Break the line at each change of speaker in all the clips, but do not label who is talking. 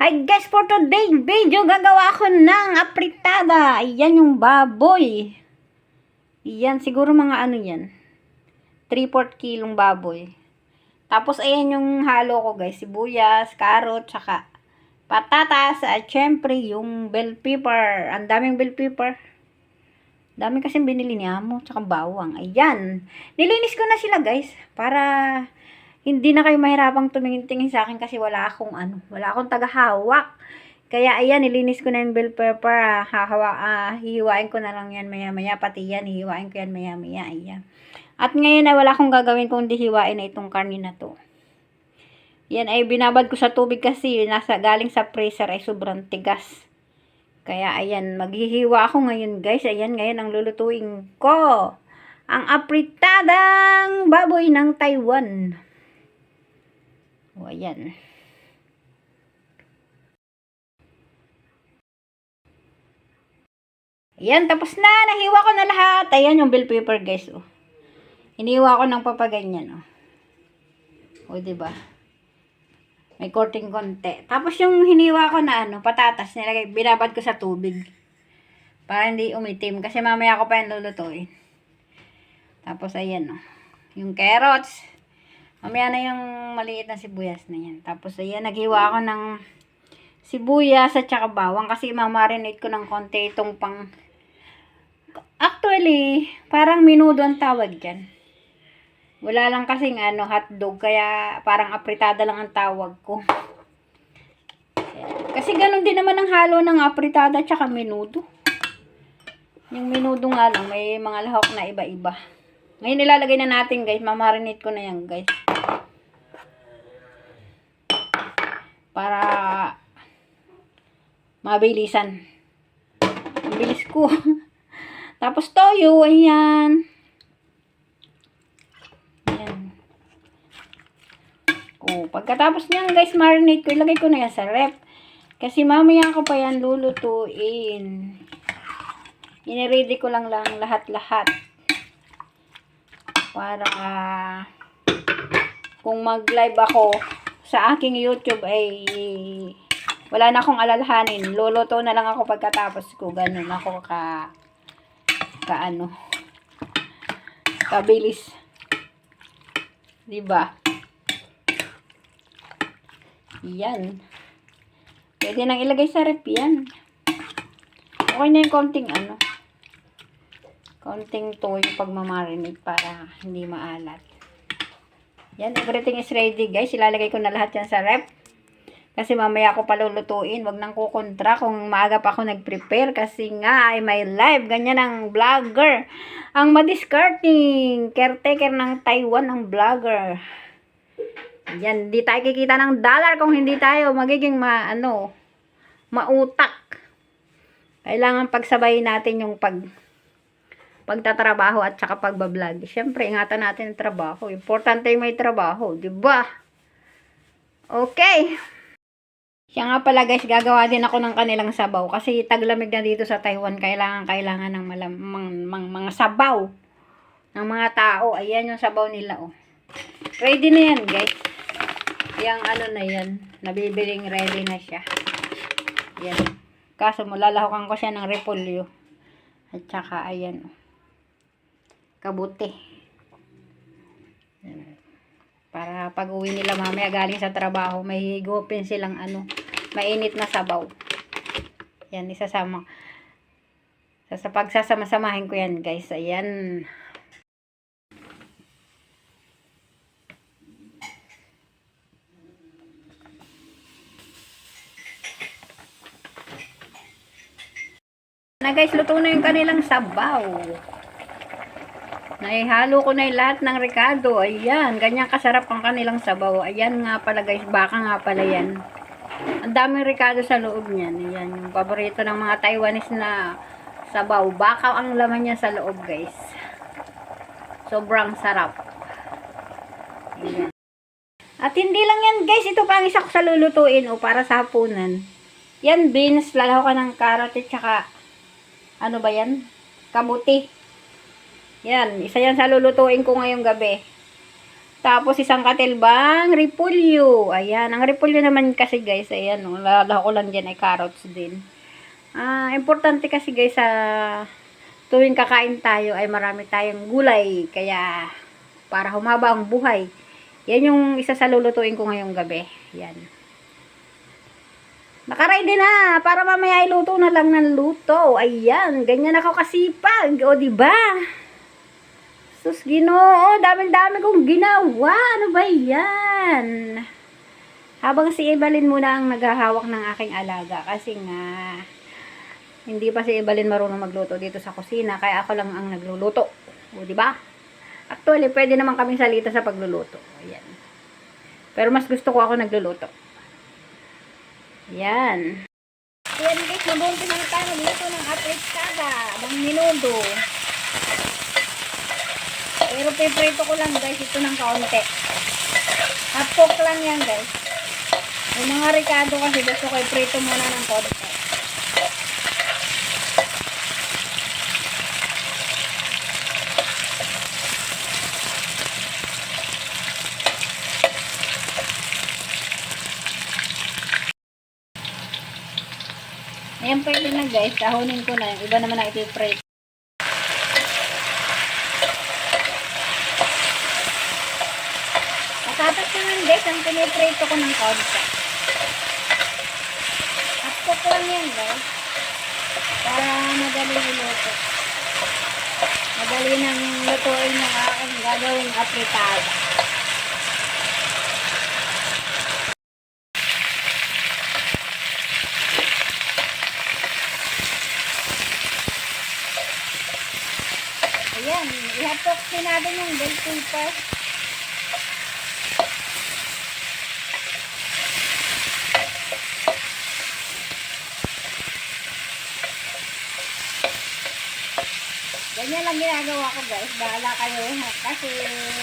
Hi guys, for today video, gagawa ako ng apritada. Ayan yung baboy. Ayan, siguro mga ano yan. 3/4 kilong baboy. Tapos ayan yung halo ko guys. Sibuyas, carrot, saka patatas. At syempre yung bell pepper. Ang daming bell pepper. Dami kasing binili ni Amo, tsaka bawang. Ayan. Nilinis ko na sila guys. Para hindi na kayo mahirapang tumingin-tingin sa akin kasi wala akong tagahawak. Kaya ayan, nilinis ko na yung bell pepper. Hihiwain ko na lang yan maya-maya. Pati yan, hihiwain ko yan maya-maya. Ayan. At ngayon ay wala akong gagawin kundi hiwain na itong karne na to. Yan ay binabad ko sa tubig kasi galing sa freezer ay sobrang tigas. Kaya ayan, maghihiwa ako ngayon guys. Ayan, ngayon ang lulutuin ko. Ang apritadang baboy ng Taiwan. O, ayan. Ayan, tapos na. Nahiwa ko na lahat. Ayan yung bell pepper, guys. O. Hiniwa ko ng papaganyan. O, diba? May korting konti. Tapos yung hiniwa ko na patatas, binabad ko sa tubig. Para hindi umitim. Kasi mamaya ko pa yan lulutuin. Tapos, ayan, o. Yung carrots. Mamaya na yung maliit na sibuyas na yan. Tapos, ayan, naghiwa ako ng sibuyas at saka bawang. Kasi mamarinate ko ng konti itong pang... Actually, parang menudo ang tawag dyan. Wala lang kasing hotdog. Kaya parang apritada lang ang tawag ko. Kasi ganun din naman ang halo ng apritada at saka menudo. Yung menudo nga lang, may mga lahok na iba-iba. Ngayon nilalagay na natin guys. Mamarinate ko na yan guys. Para mabilisan. Ang bilis ko. Tapos toyo, ayan. Ayan. O, pagkatapos niyan guys, marinate ko. Ilagay ko na yan sa ref. Kasi mamaya ko pa yan lulutuin. Iniready ko lang lahat-lahat. Para kung mag-live ako sa aking YouTube ay wala na akong alalahanin. Luluto na lang ako pagkatapos ko. Ganun ako kabilis. Diba? Yan. Pwede nang ilagay sa rep yan. Okay na yung konting toyo pag mamarinate para hindi maalat. Yan, everything is ready guys. Ilalagay ko na lahat yan sa rep. Kasi mamaya ako palulutuin. Wag nang kukontra kung maaga pa ako nag-prepare. Kasi nga ay may live. Ganyan ang vlogger. Ang madiscarding. Caretaker ng Taiwan ang vlogger. Yan, di tayo kikita ng dollar kung hindi tayo magiging mautak. Kailangan pagsabayin natin yung pagtatrabaho at saka pagbablog. Siyempre, ingatan natin ang trabaho. Importante may trabaho, di ba? Okay. Siya nga pala guys, gagawa din ako ng kanilang sabaw. Kasi taglamig na dito sa Taiwan. Kailangan ng mga sabaw ng mga tao. Ayan yung sabaw nila. Oh. Ready na yan guys. Yung na yan. Nabibiling ready na siya. Yan. Kaso mulalahukan ko siya ng repolyo. At saka ayan. Kabuti. Para pag uwi nila mamaya galing sa trabaho, may higupin silang mainit na sabaw. Yan, isasama. Sa pagsasama-samahin ko yan guys. Ayan. Na guys, luto na yung kanilang sabaw. Naihalo ko na yung lahat ng rekado. Ayan, ganyan kasarap ang kanilang sabaw. Ayan nga pala guys, baka nga pala yan. Ang daming rekado sa loob niyan. Ayan, yung paborito ng mga Taiwanese na sabaw. Baka ang laman niya sa loob guys. Sobrang sarap. Ayan. At hindi lang yan guys, ito pa ang isa ko sa lulutuin para sa hapunan. Yan, beans, lalaw ka ng carrot at saka ba yan? Kamuti. Yan, isa yan sa lulutuin ko ngayong gabi. Tapos isang katilbang repolyo. Ayan, ang repolyo naman kasi guys, ayan, lalako ko lang dyan ay carrots din. Importante kasi guys sa tuwing kakain tayo ay marami tayong gulay. Kaya para humaba ang buhay. Yan yung isa sa lulutuin ko ngayong gabi. Yan. Nakaready na para mamaya iluto na lang ng luto. Ayan, ganyan ako kasipag. O diba? Sus, Ginoo, dami-dami kong ginawa. Ano ba yan? Habang si Evelyn muna ang naghahawak ng aking alaga. Kasi nga, hindi pa si Evelyn marunong magluto dito sa kusina. Kaya ako lang ang nagluluto. O, diba? Actually, pwede naman kaming salita sa pagluluto. Ayan. Pero mas gusto ko ako nagluluto. Ayan. Ayan guys, mabumpis na tayo magluto ng apricada. Abang minudo. Pero piprito ko lang guys, ito ng kaunti. Half cook lang yan guys. Yung mga ricado kasi gusto ko iprito muna ng kaunti. Ayan, pwede na guys. Dahunin ko na. Yung iba naman na ipiprito. Tapos naman guys, ang piniprito ko ng kaunti. Half-cook lang yan guys. Para madali niluto. Madali nang lutuin yung aking gagawing apritada. Ayan, i-half-cook din natin yung bell pepper. Ganyan lang ginagawa ko guys. Bahala kayo. Kasi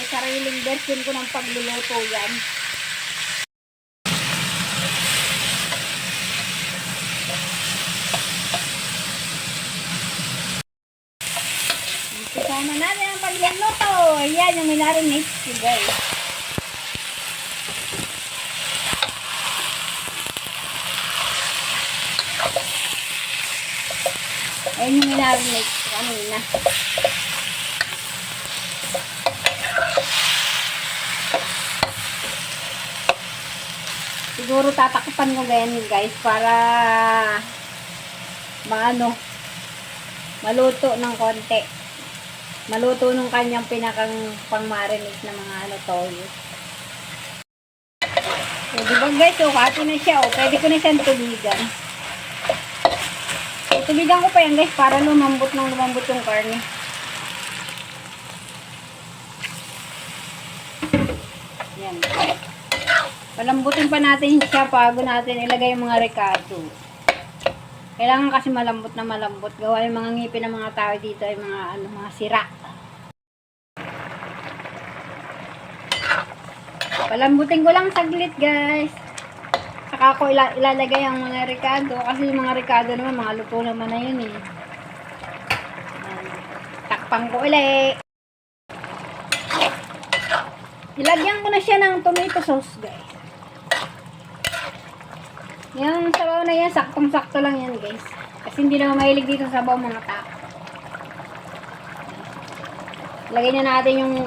sariling version ko ng pagluluto yan. Kasama natin ang pagluluto. Ayan yung minarinate ko guys. Ayan yung minarinate ko kanina. Siguro tatakpan ko ganyan guys para maluto ng konti. Maluto nung kanyang pinakang pang-marinate na mga toyo. So, diba guys, hati na siya. Pwede ko na siyang tubigan. Tubigan ko pa yan guys para lumambot yung karne. Yan. Palambutin pa natin siya bago natin ilagay yung mga ricado. Kailangan kasi malambot na malambot. Gawa yung mga ngipin ng mga tao dito ay mga sira. Palambutin ko lang saglit guys. Saka ako ilalagay ang mga ricado. Kasi yung mga ricado naman, mga luto naman na yun eh. Takpan ko ulit. Ilagyan ko na siya ng tomato sauce guys. Yung sabaw na yan, saktong-sakto lang yan guys. Kasi hindi naman mahilig dito sa sabaw mga tao. Lagay na natin yung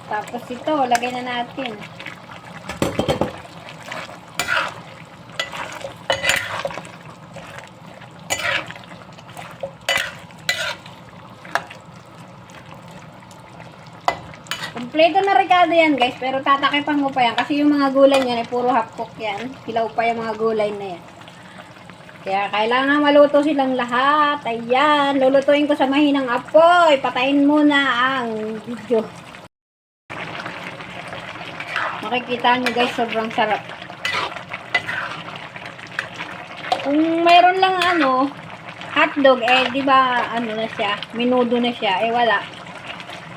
Tapos ito, lagay na natin. Kompleto na ricado yan guys, pero tatakipan ko pa yan kasi yung mga gulay niyan ay puro half cook yan. Hilaw pa yung mga gulay na yan. Kaya kailangan maluto silang lahat. Ayan, lulutuin ko sa mahinang apoy. Patayin muna ang video. Makikita nyo guys, sobrang sarap. Kung mayroon lang hotdog, di ba na siya, minudo na siya, wala.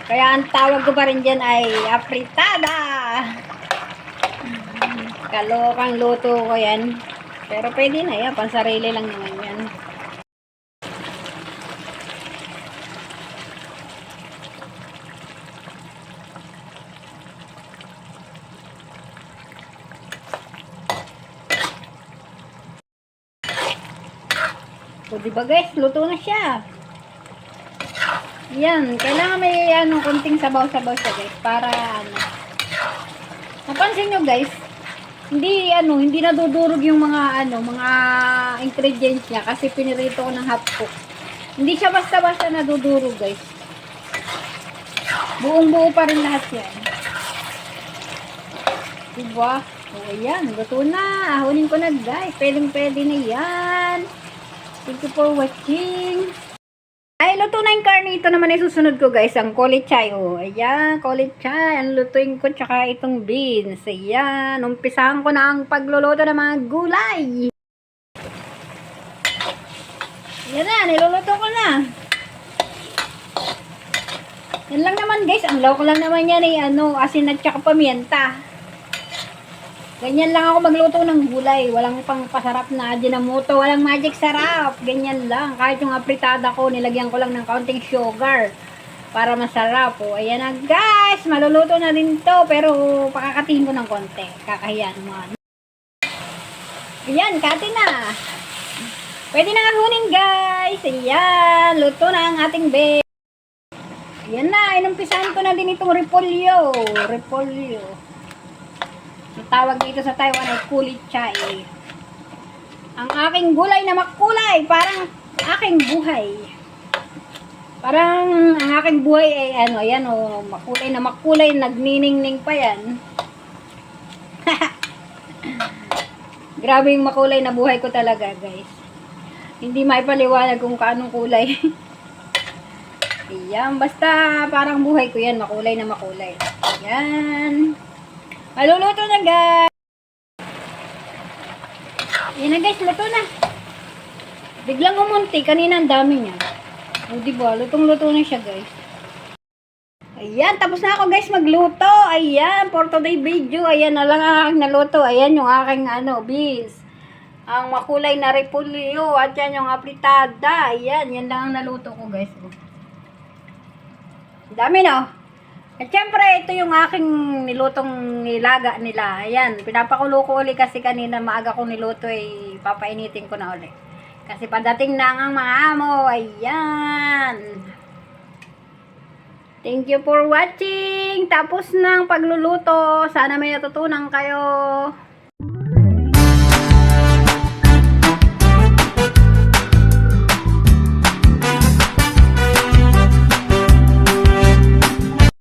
Kaya ang tawag ko pa rin dyan ay apritada. Kalokang luto ko yan. Pero pwede na yan. Pansarili lang naman yan. So, diba guys, luto na siya. Yan, kailangan may konting sabaw-sabaw siya guys, para napansin nyo guys, hindi nadudurog yung mga mga ingredients niya kasi pinirito ko ng half cook. Hindi siya basta-basta nadudurog guys. Buong-buo pa rin lahat yan. Diba? So, ayan, luto na. Ahunin ko na guys. Pwedeng-pwede na yan. Thank you for watching. Ay, luto na yung karne. Ito naman ay susunod ko guys. Ang kolichay. Oh, ayan, kolichay. Ang lutuin ko tsaka itong beans. Ayan. Umpisahan ko na ang pagluluto ng mga gulay. Ayan na. Niluluto ko na. Yan lang naman guys. Ang lawak lang naman yan ay asin at tsaka pamienta. Ganyan lang ako magluto ng gulay. Walang pang pasarap na Ajinomoto. Walang magic sarap. Ganyan lang. Kahit yung apritada ko, nilagyan ko lang ng kaunting sugar. Para masarap. O, ayan na guys. Maluluto na din to. Pero pakakatiin ko ng konti. Kakahiyan naman. Ayan, kati na. Pwede na ahunin guys. Ayan. Luto na ang ating bake. Ayan na. Inumpisahan ko na din itong repolyo. Repolyo. Ang tawag dito sa Taiwan ay kulichay. Ang aking gulay na makulay, parang aking buhay. Parang ang aking buhay ay ayan makulay na makulay, nagniningning pa yan. Grabe yung makulay na buhay ko talaga, guys. Hindi maipaliwanag kung kaanong kulay. Ayan, basta parang buhay ko yan, makulay na makulay. Ayan. Maluluto na guys. Yan na guys, luto na. Biglang umunti, kanina ang dami niya. O diba, lutong-luto na siya guys. Ayan, tapos na ako guys magluto. Ayan, for today video. Ayan na lang ang aking naluto. Ayan yung aking beans. Ang makulay na repolyo. At yan yung apritada. Ayan, yan lang ang naluto ko guys. Dami no? At syempre, ito yung aking nilutong nilaga nila. Ayan, pinapakulo ko ulit kasi kanina maaga kong niluto ay papainitin ko na ulit. Kasi padating na ang mga amo. Ayan. Thank you for watching. Tapos ng pagluluto. Sana may natutunan kayo.